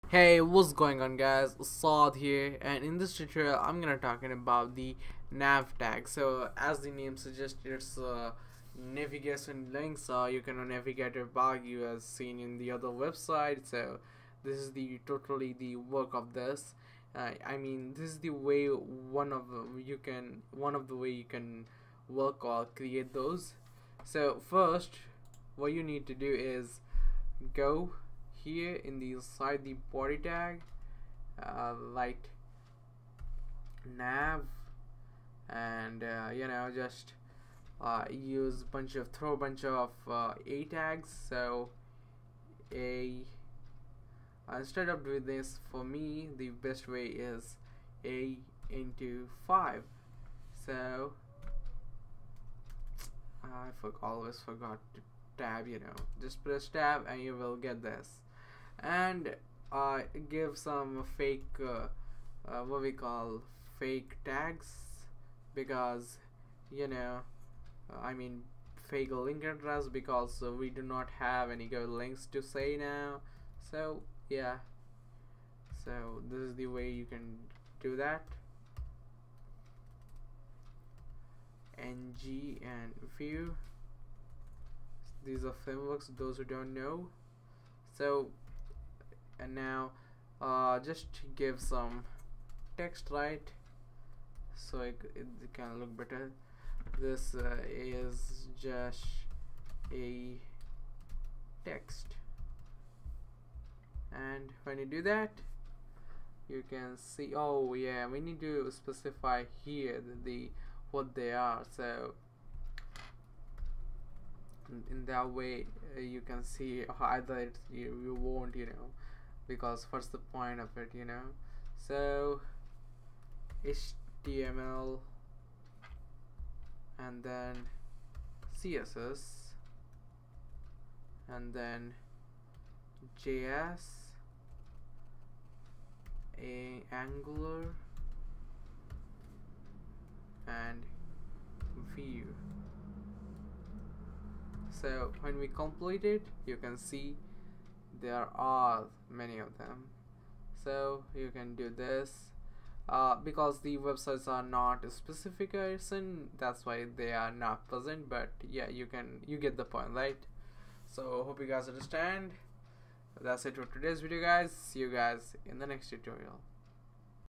Hey, what's going on, guys? Saad here, and in this tutorial I'm gonna talking about the nav tag. So as the name suggests, it's navigation links. You can navigate about you as seen in the other website. So this is the totally the work of this. I mean, this is the way one of the way you can work or create those. So first, what you need to do is go here in the inside the body tag, like nav, and just use throw a bunch of a tags. So a instead of doing this, for me the best way is a into 5. So always forgot to tab. Just press tab and you will get this. And give some fake what we call fake tags, because I mean fake link address, because we do not have any good links to say now. So yeah, so this is the way you can do that. Ng and view, these are frameworks, those who don't know. So and now just give some text, right? So it can look better. This is just a text, and when you do that, you can see, oh yeah, we need to specify here the what they are. So in that way, you can see either you won't, because what's the point of it, so HTML and then CSS and then JS, Angular and Vue. So when we complete it, you can see there are many of them. So you can do this because the websites are not specification, that's why they are not present, but yeah, you get the point, right? So hope you guys understand. That's it for today's video, guys. See you guys in the next tutorial.